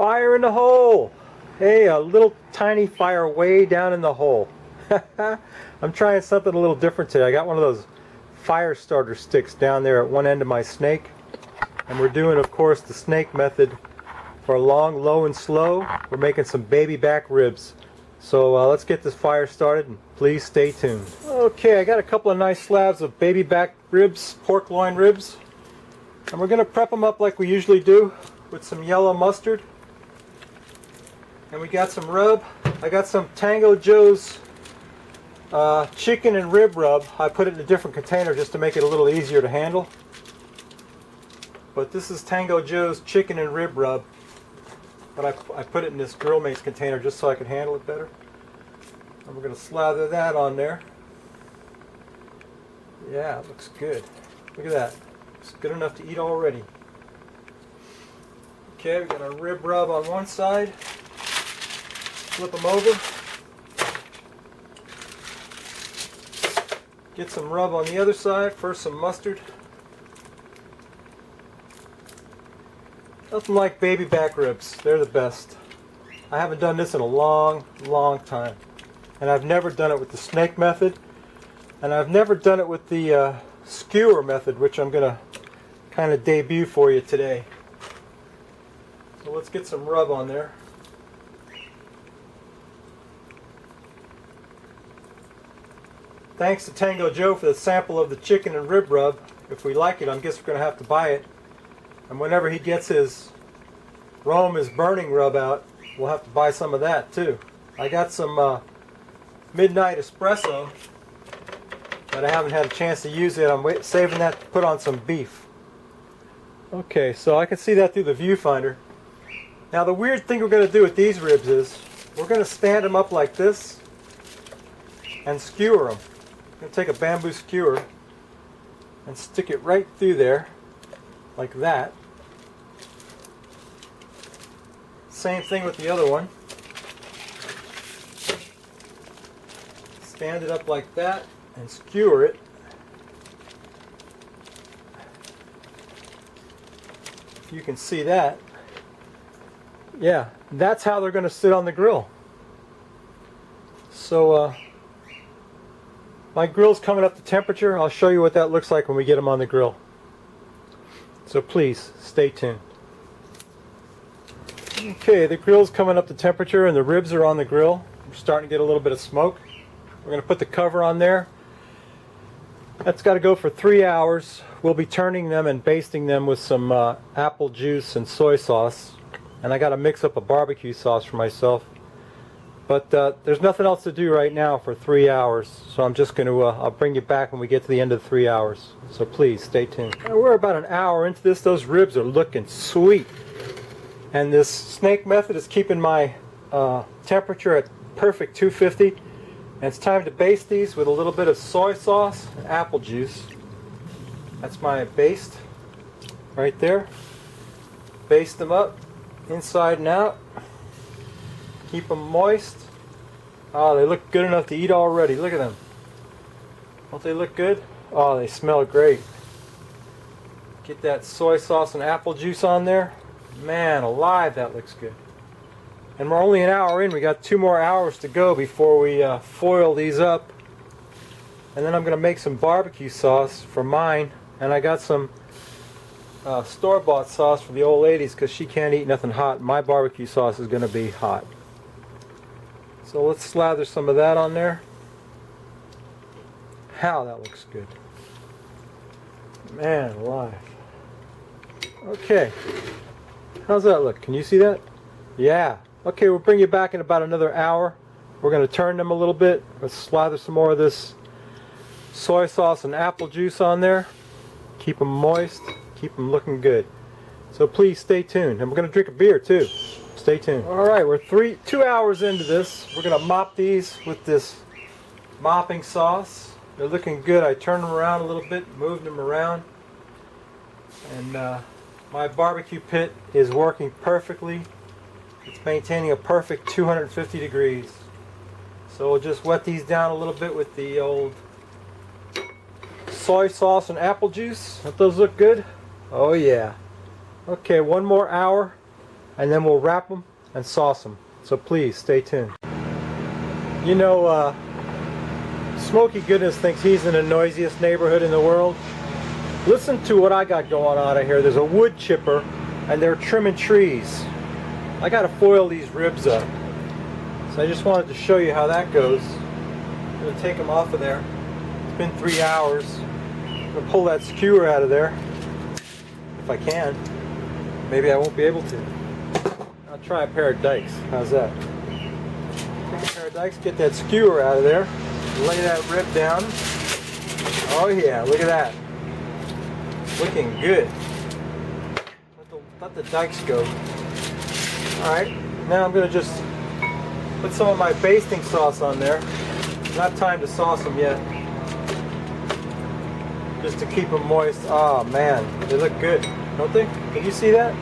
fire in the hole. Hey, a little tiny fire way down in the hole. I'm trying something a little different today. I got one of those fire starter sticks down there at one end of my snake. And we're doing, of course, the snake method for long, low, and slow. We're making some baby back ribs. So let's get this fire started, and please stay tuned. Okay, I got a couple of nice slabs of baby back ribs, pork loin ribs. And we're going to prep them up like we usually do with some yellow mustard. And we got some rub. I got some Tango Joe's chicken and rib rub. I put it in a different container just to make it a little easier to handle. But this is Tango Joe's chicken and rib rub. But I put it in this Grill Mates container just so I could handle it better. And we're going to slather that on there. Yeah, it looks good. Look at that. It's good enough to eat already. Okay, we got our rib rub on one side. Flip them over. Get some rub on the other side. First some mustard. Nothing like baby back ribs. They're the best. I haven't done this in a long, long time. And I've never done it with the snake method. And I've never done it with the skewer method, which I'm going to kind of debut for you today. So let's get some rub on there. Thanks to Tango Joe for the sample of the chicken and rib rub. If we like it, I guess we're going to have to buy it. And whenever he gets his Rome is Burning rub out, we'll have to buy some of that too. I got some Midnight Espresso, but I haven't had a chance to use it. I'm saving that to put on some beef. Okay, so I can see that through the viewfinder. Now the weird thing we're going to do with these ribs is we're going to stand them up like this and skewer them. I'm going to take a bamboo skewer and stick it right through there like that. Same thing with the other one. Stand it up like that and skewer it. If you can see that. Yeah, that's how they're going to sit on the grill. So my grill's coming up to temperature. I'll show you what that looks like when we get them on the grill. So please stay tuned. Okay, the grill's coming up to temperature and the ribs are on the grill. We're starting to get a little bit of smoke. We're going to put the cover on there. That's got to go for 3 hours. We'll be turning them and basting them with some apple juice and soy sauce. And I got to mix up a barbecue sauce for myself. But there's nothing else to do right now for 3 hours. So I'm just going to, I'll bring you back when we get to the end of the 3 hours. So please stay tuned. We're about an hour into this. Those ribs are looking sweet. And this snake method is keeping my temperature at perfect 250. And it's time to baste these with a little bit of soy sauce and apple juice. That's my baste right there. Baste them up inside and out. Keep them moist. Oh, they look good enough to eat already. Look at them. Don't they look good? Oh, they smell great. Get that soy sauce and apple juice on there. Man alive, that looks good. And we're only an hour in. We got 2 more hours to go before we foil these up. And then I'm going to make some barbecue sauce for mine. And I got some store-bought sauce for the old ladies because she can't eat nothing hot. My barbecue sauce is going to be hot. So let's slather some of that on there. How that looks good. Man alive. Okay. How's that look? Can you see that? Yeah. Okay, we'll bring you back in about another hour. We're going to turn them a little bit. Let's slather some more of this soy sauce and apple juice on there. Keep them moist. Keep them looking good. So please stay tuned. And we're going to drink a beer too. Stay tuned. Alright, we're 2 hours into this. We're going to mop these with this mopping sauce. They're looking good. I turned them around a little bit, moved them around. And my barbecue pit is working perfectly. It's maintaining a perfect 250 degrees. So we'll just wet these down a little bit with the old soy sauce and apple juice. Don't those look good? Oh yeah. Okay, 1 more hour and then we'll wrap them and sauce them. So please stay tuned. You know, Smoky Goodness thinks he's in the noisiest neighborhood in the world. Listen to what I got going on out here. There's a wood chipper and they're trimming trees. I gotta foil these ribs up. So I just wanted to show you how that goes. I'm gonna take them off of there. It's been 3 hours. I'm gonna pull that skewer out of there. If I can. Maybe I won't be able to. I'll try a pair of dikes. How's that? Take a pair of dikes, get that skewer out of there. Lay that rib down. Oh yeah, look at that. Looking good. Let the dikes go. Alright, now I'm going to just put some of my basting sauce on there. Not time to sauce them yet. Just to keep them moist. Oh man, they look good, don't they? Can you see that?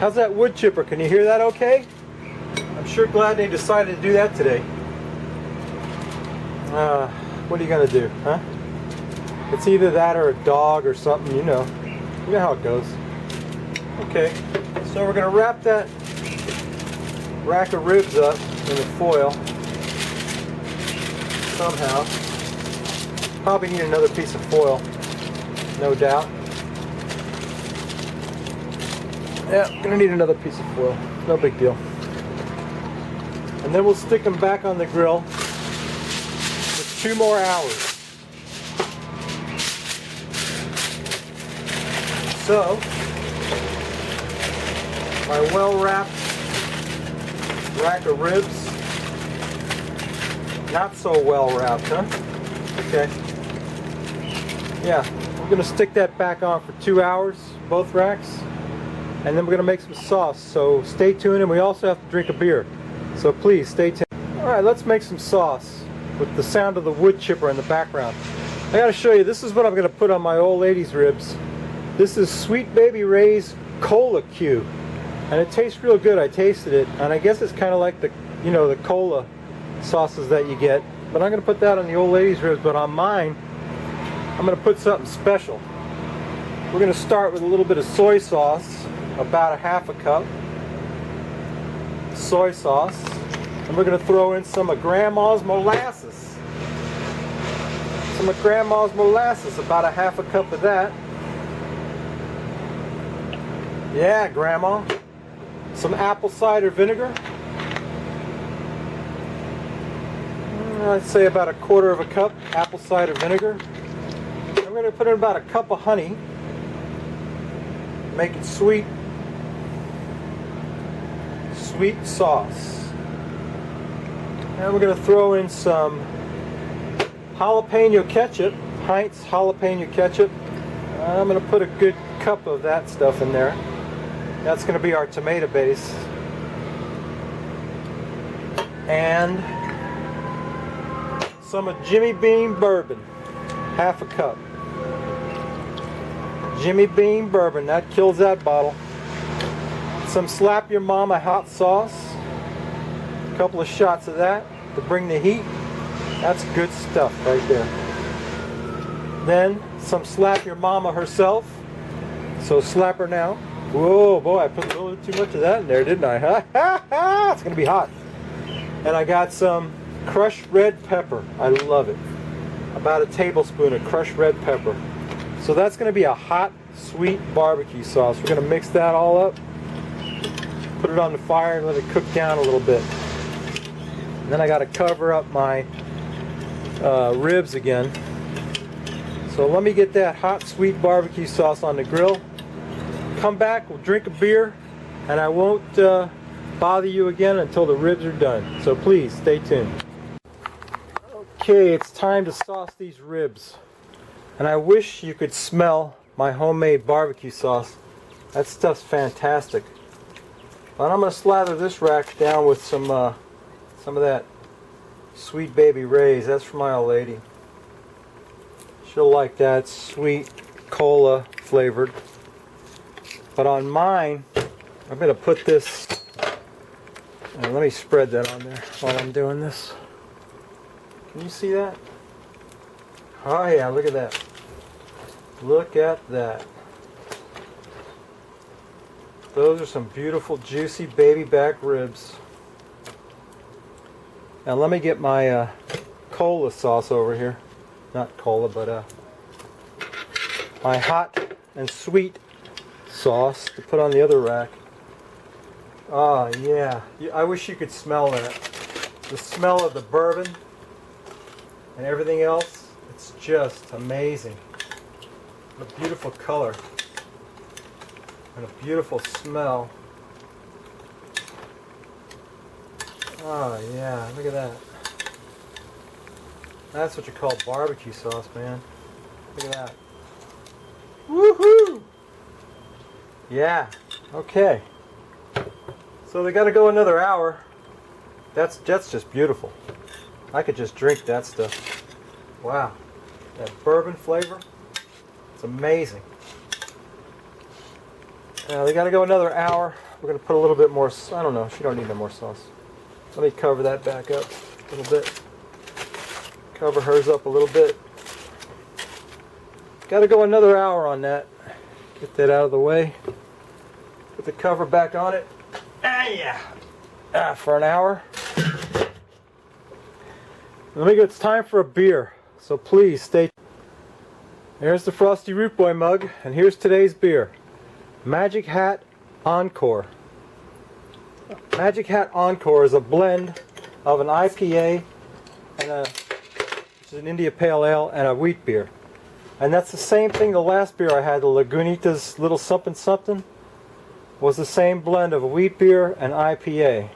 How's that wood chipper? Can you hear that okay? I'm sure glad they decided to do that today. What are you going to do, huh? It's either that or a dog or something, you know. You know how it goes. Okay, so we're going to wrap that rack of ribs up in the foil somehow. Probably need another piece of foil, no doubt. Yeah, going to need another piece of foil. No big deal. And then we'll stick them back on the grill for 2 more hours. So, my well-wrapped rack of ribs, not so well-wrapped, huh? Okay. Yeah, we're going to stick that back on for 2 hours, both racks, and then we're going to make some sauce. So stay tuned, and we also have to drink a beer. So please stay tuned. Alright, let's make some sauce with the sound of the wood chipper in the background. I got to show you, this is what I'm going to put on my old lady's ribs. This is Sweet Baby Ray's Cola Q, and it tastes real good. I tasted it, and I guess it's kind of like the, you know, the cola sauces that you get. But I'm going to put that on the old lady's ribs. But on mine, I'm going to put something special. We're going to start with a little bit of soy sauce, about 1/2 cup soy sauce, and we're going to throw in some of Grandma's molasses. Some of Grandma's molasses, about 1/2 cup of that. Yeah, Grandma. Some apple cider vinegar. I'd say about 1/4 cup apple cider vinegar. I'm going to put in about 1 cup of honey. Make it sweet. Sweet sauce. And we're going to throw in some jalapeno ketchup. Heinz jalapeno ketchup. I'm going to put a good cup of that stuff in there. That's going to be our tomato base. And some of Jimmy Beam bourbon. 1/2 cup. Jimmy Beam bourbon. That kills that bottle. Some Slap Your Mama hot sauce. A couple of shots of that to bring the heat. That's good stuff right there. Then some Slap Your Mama herself. So slap her now. Whoa, boy, I put a little too much of that in there, didn't I? It's going to be hot. And I got some crushed red pepper. I love it. About 1 tablespoon of crushed red pepper. So that's going to be a hot, sweet barbecue sauce. We're going to mix that all up. Put it on the fire and let it cook down a little bit. And then I got to cover up my ribs again. So let me get that hot, sweet barbecue sauce on the grill. Come back, we'll drink a beer, and I won't bother you again until the ribs are done. So please stay tuned. Okay, it's time to sauce these ribs. And I wish you could smell my homemade barbecue sauce. That stuff's fantastic. But I'm going to slather this rack down with some of that Sweet Baby Ray's. That's for my old lady. She'll like that, sweet cola flavored. But on mine, I'm going to put this, and let me spread that on there while I'm doing this. Can you see that? Oh yeah, look at that. Look at that. Those are some beautiful, juicy baby back ribs. Now let me get my cola sauce over here. Not cola, but my hot and sweet sauce to put on the other rack. Oh yeah, I wish you could smell that. The smell of the bourbon and everything else, it's just amazing. What a beautiful color and a beautiful smell. Oh yeah, look at that. That's what you call barbecue sauce, man. Look at that. Woohoo! Yeah, okay. So they got to go another hour. That's just beautiful. I could just drink that stuff. Wow. That bourbon flavor. It's amazing. Now they got to go another hour. We're going to put a little bit more, I don't know, she don't need no more sauce. Let me cover that back up a little bit. Cover hers up a little bit. Got to go another hour on that. Get that out of the way. Put the cover back on it. For an hour. Let me go. It's time for a beer. So please stay. There's the Frosty Root Boy mug, and here's today's beer. Magic Hat Encore. Magic Hat Encore is a blend of an IPA and which is an India Pale Ale and a wheat beer. And that's the same thing the last beer I had, the Lagunitas Little Something Something, was the same blend of a wheat beer and IPA.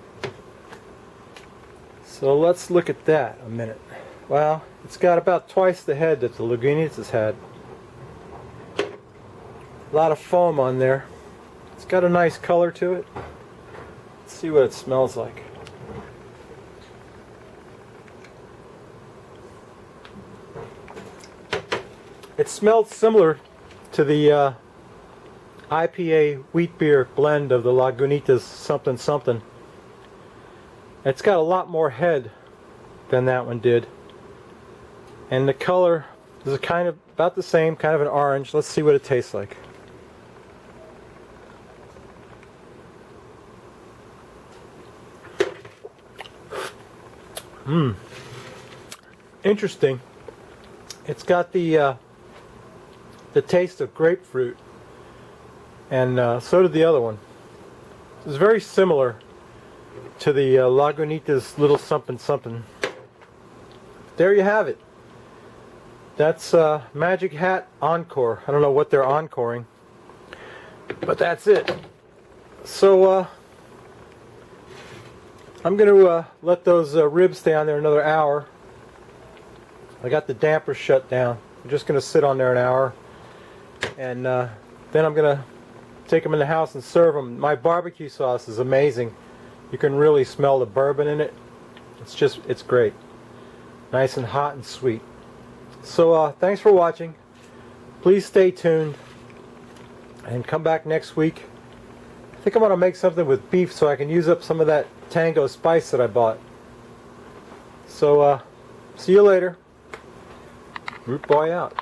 So let's look at that a minute. Well, it's got about twice the head that the Lagunitas had. A lot of foam on there. It's got a nice color to it. Let's see what it smells like. It smelled similar to the IPA wheat beer blend of the Lagunitas something something. It's got a lot more head than that one did. And the color is kind of about the same, kind of an orange. Let's see what it tastes like. Interesting. It's got the taste of grapefruit, and so did the other one. It's very similar to the Lagunitas Little Something Something. There you have it. That's Magic Hat Encore. I don't know what they're encoring, but that's it. So I'm going to let those ribs stay on there another hour. I got the damper shut down. I'm just going to sit on there an hour, and then I'm going to take them in the house and serve them. My barbecue sauce is amazing. You can really smell the bourbon in it. It's great. Nice and hot and sweet. So thanks for watching. Please stay tuned and come back next week. I think I'm going to make something with beef so I can use up some of that tango spice that I bought. So see you later. Root Boy out.